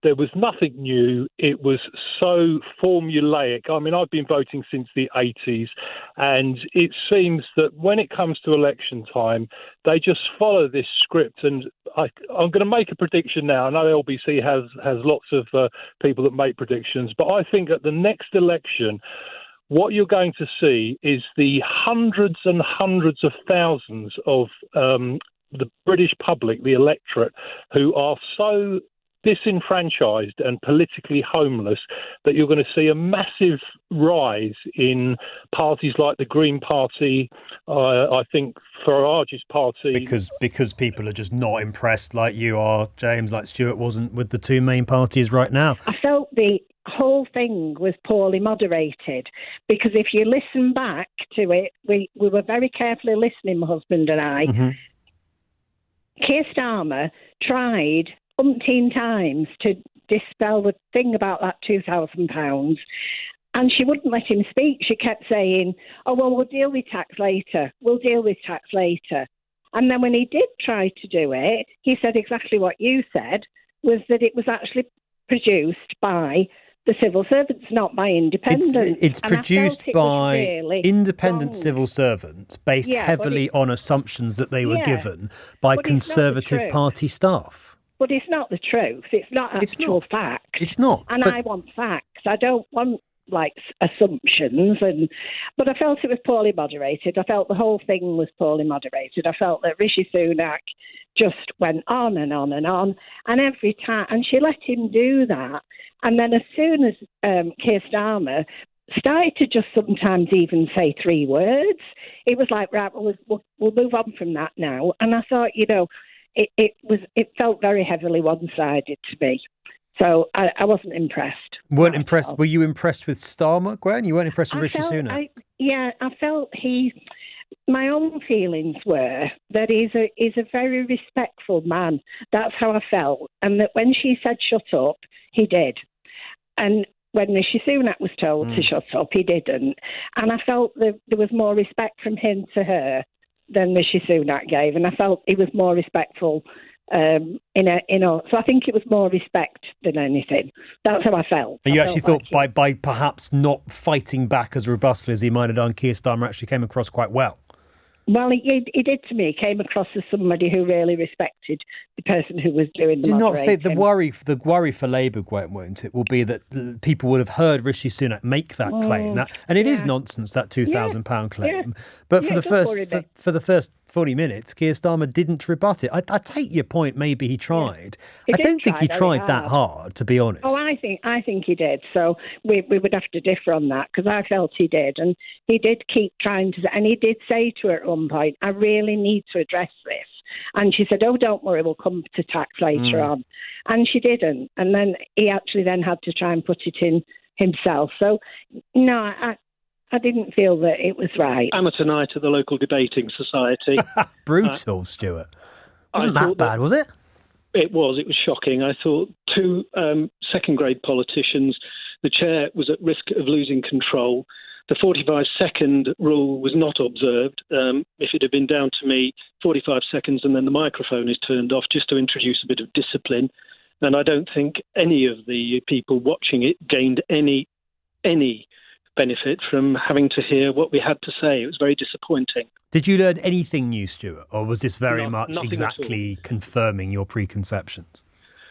There was nothing new. It was so formulaic. I mean, I've been voting since the 80s, and it seems that when it comes to election time, they just follow this script. And I'm going to make a prediction now. I know LBC has lots of people that make predictions, but I think at the next election, what you're going to see is the hundreds and hundreds of thousands of the British public, the electorate, who are so disenfranchised and politically homeless that you're going to see a massive rise in parties like the Green Party, I think Farage's party. Because people are just not impressed like you are, James, like Stuart wasn't with the two main parties right now. I felt the whole thing was poorly moderated, because if you listen back to it, we were very carefully listening, my husband and I. Mm-hmm. Keir Starmer tried umpteen times to dispel the thing about that £2,000, and she wouldn't let him speak. She kept saying, oh, well, we'll deal with tax later. We'll deal with tax later. And then when he did try to do it, he said exactly what you said, was that it was actually produced by the civil servants, not by independents. It's produced by really independent wrong. civil servants based heavily on assumptions that they were given by Conservative Party staff. But it's not the truth. It's not actual fact. It's not. And I want facts. I don't want, assumptions. But I felt it was poorly moderated. I felt the whole thing was poorly moderated. I felt that Rishi Sunak just went on and on and on. And every time, and she let him do that. And then as soon as Keir Starmer started to just sometimes even say three words, it was like, right, we'll move on from that now. And I thought, it felt very heavily one-sided to me. So I wasn't impressed. Weren't impressed? Were you impressed with Starmer, Gwen? You weren't impressed with Rishi Sunak? I felt my own feelings were that he's a very respectful man. That's how I felt. And that when she said shut up, he did. And when Rishi Sunak was told to shut up, he didn't. And I felt that there was more respect from him to her than Rishi Sunak gave, and I felt he was more respectful. So I think it was more respect than anything. That's how I felt. And you actually thought by perhaps not fighting back as robustly as he might have done, Keir Starmer actually came across quite well. Well, he did to me. He came across as somebody who really respected the person who was doing the moderating. Do you not think the worry for Labour, won't it, will be that people would have heard Rishi Sunak make that claim, and it is nonsense, that £2,000 claim. Yeah. But for the first 40 minutes, Keir Starmer didn't rebut it. I take your point. Maybe he tried. I don't think he tried that hard, to be honest. Oh, I think he did. So we would have to differ on that, because I felt he did, and he did keep trying to. And he did say to her at one point, "I really need to address this." And she said, "Oh, don't worry, we'll come to tax later on." And she didn't. And then he actually then had to try and put it in himself. So no, I didn't feel that it was right. Amateur night at the local debating society. Brutal, Stuart. Wasn't that bad, was it? It was. It was shocking. I thought two second-grade politicians, the chair was at risk of losing control. The 45-second rule was not observed. If it had been down to me, 45 seconds and then the microphone is turned off just to introduce a bit of discipline. And I don't think any of the people watching it gained any benefit from having to hear what we had to say. It was very disappointing. Did you learn anything new, Stuart, or was this very much exactly confirming your preconceptions?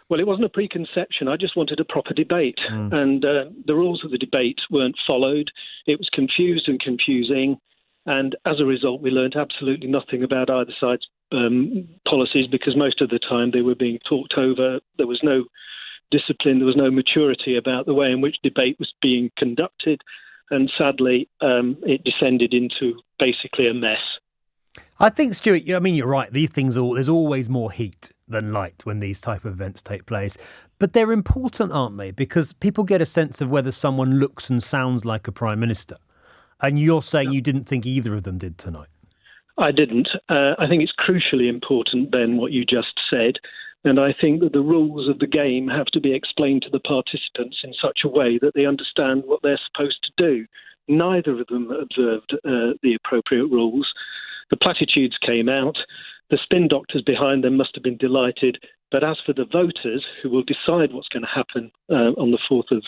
Well, it wasn't a preconception. I just wanted a proper debate. And the rules of the debate weren't followed. It was confused and confusing. And as a result, we learned absolutely nothing about either side's policies, because most of the time they were being talked over. There was no discipline. There was no maturity about the way in which debate was being conducted. And sadly, it descended into basically a mess. I think, Stuart, you're right. These things, there's always more heat than light when these type of events take place. But they're important, aren't they? Because people get a sense of whether someone looks and sounds like a prime minister. And you're saying you didn't think either of them did tonight. I didn't. I think it's crucially important, Ben, what you just said. And I think that the rules of the game have to be explained to the participants in such a way that they understand what they're supposed to do. Neither of them observed the appropriate rules. The platitudes came out. The spin doctors behind them must have been delighted. But as for the voters who will decide what's going to happen on the 4th of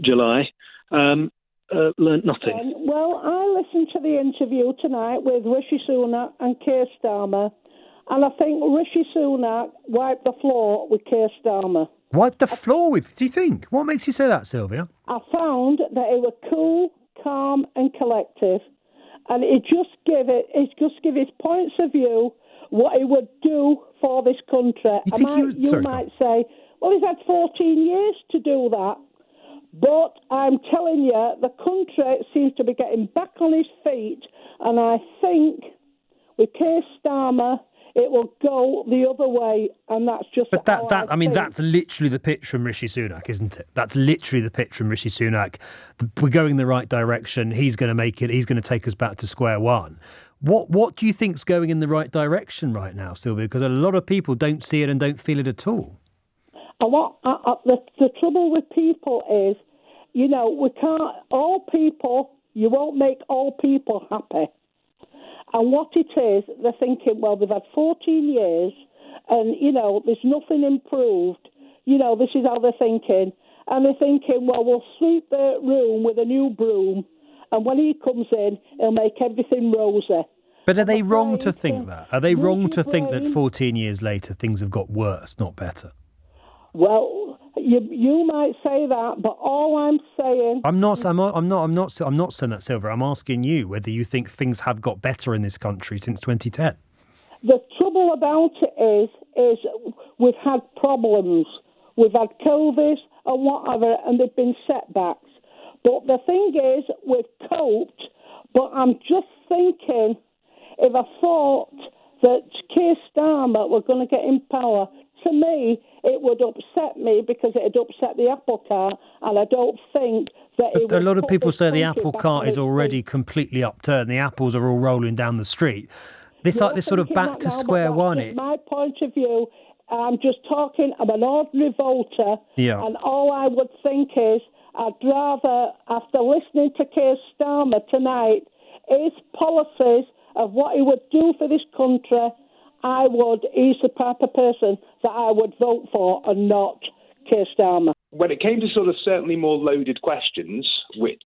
July, learnt nothing. Well, I listened to the interview tonight with Rishi Sunak and Keir Starmer, and I think Rishi Sunak wiped the floor with Keir Starmer. Wiped the floor with? Do you think? What makes you say that, Sylvia? I found that he was cool, calm, and collective, and he just give his points of view, what he would do for this country. You might say, well, he's had 14 years to do that. But I'm telling you, the country seems to be getting back on his feet, and I think with Keir Starmer, it will go the other way, and that's just. But that's literally the pitch from Rishi Sunak, isn't it? That's literally the pitch from Rishi Sunak. We're going in the right direction. He's going to make it. He's going to take us back to square one. What do you think's going in the right direction right now, Sylvia? Because a lot of people don't see it and don't feel it at all. And the trouble with people is, we can't. You won't make all people happy. And what it is, they're thinking, well, they've had 14 years and, there's nothing improved. This is how they're thinking. And they're thinking, well, we'll sweep the room with a new broom, and when he comes in, he'll make everything rosy. But are they wrong to think that? Are they wrong to think that 14 years later things have got worse, not better? Well, you might say that, but all I'm saying... I'm not saying that, Sylvia. I'm asking you whether you think things have got better in this country since 2010. The trouble about it is we've had problems. We've had COVID and whatever, and there've been setbacks. But the thing is, we've coped, but I'm just thinking, if I thought that Keir Starmer were going to get in power, to me, it would upset me because it would upset the apple cart, and I don't think that a lot of people say the apple cart is already completely upturned. The apples are all rolling down the street. This sort of back to square one. My point of view, I'm just talking, I'm an ordinary voter, and all I would think is, I'd rather, after listening to Keir Starmer tonight, his policies of what he would do for this country, he's the type of person that I would vote for and not Keir Starmer. When it came to sort of certainly more loaded questions, which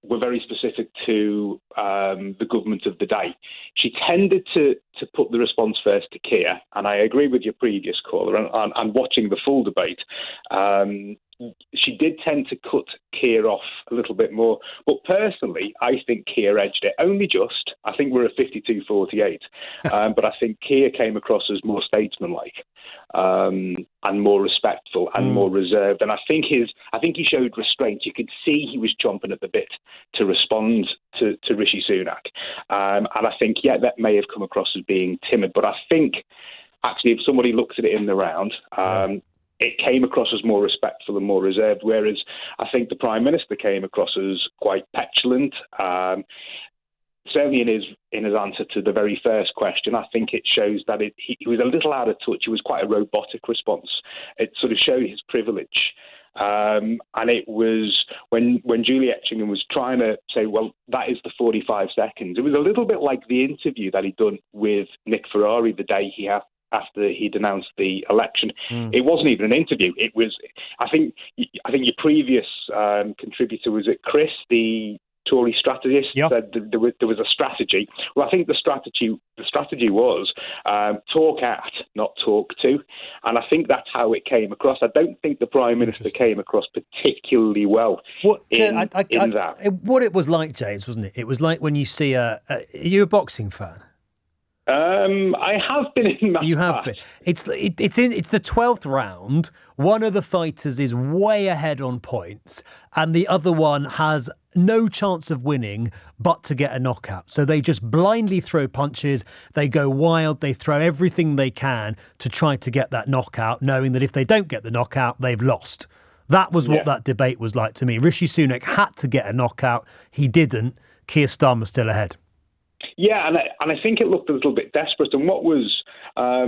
were very specific to the government of the day, she tended to put the response first to Keir, and I agree with your previous caller, and watching the full debate, she did tend to cut Keir off a little bit more. But personally, I think Keir edged it. Only just. I think we're at 52-48. But I think Keir came across as more statesmanlike and more respectful and more reserved. And I think he showed restraint. You could see he was chomping at the bit to respond to Rishi Sunak. And I think, that may have come across as being timid. But I think, actually, if somebody looks at it in the round... it came across as more respectful and more reserved, whereas I think the Prime Minister came across as quite petulant. Certainly in his answer to the very first question, I think it shows that he was a little out of touch. It was quite a robotic response. It sort of showed his privilege. And it was when Julie Etchingham was trying to say, well, that is the 45 seconds. It was a little bit like the interview that he'd done with Nick Ferrari the day after he'd announced the election. It wasn't even an interview. It was, I think your previous contributor, was it Chris, the Tory strategist, said there was a strategy. Well, I think the strategy was talk at, not talk to. And I think that's how it came across. I don't think the Prime Minister came across particularly well in that. What it was like, James, wasn't it? It was like when you see are you a boxing fan? I have been in that. You have been. It's the 12th round. One of the fighters is way ahead on points, and the other one has no chance of winning but to get a knockout. So they just blindly throw punches. They go wild. They throw everything they can to try to get that knockout, knowing that if they don't get the knockout, they've lost. That was what that debate was like to me. Rishi Sunak had to get a knockout. He didn't. Keir Starmer still ahead. Yeah, and I think it looked a little bit desperate. And what was, I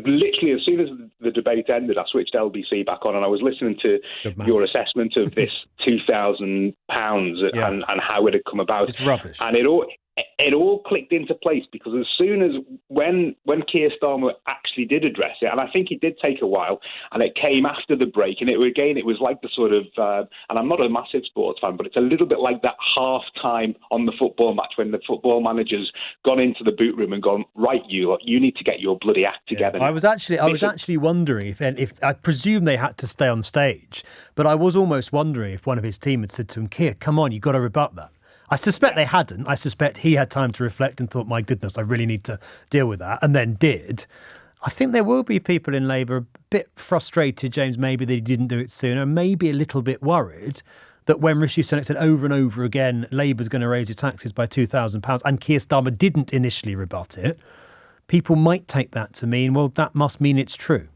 literally, as soon as the debate ended, I switched LBC back on and I was listening to your assessment of this £2,000 and how it had come about. It's rubbish. And it all clicked into place, because as soon as when Keir Starmer actually did address it, and I think it did take a while, and it came after the break, and it was like the sort of, and I'm not a massive sports fan, but it's a little bit like that half time on the football match when the football manager's gone into the boot room and gone, right, you need to get your bloody act together. I was actually wondering if I presume they had to stay on stage, but I was almost wondering if one of his team had said to him, Keir, come on, you've got to rebut that. I suspect they hadn't. I suspect he had time to reflect and thought, my goodness, I really need to deal with that, and then did. I think there will be people in Labour a bit frustrated, James, maybe they didn't do it sooner, maybe a little bit worried that when Rishi Sunak said over and over again, Labour's going to raise your taxes by £2,000, and Keir Starmer didn't initially rebut it, people might take that to mean, well, that must mean it's true.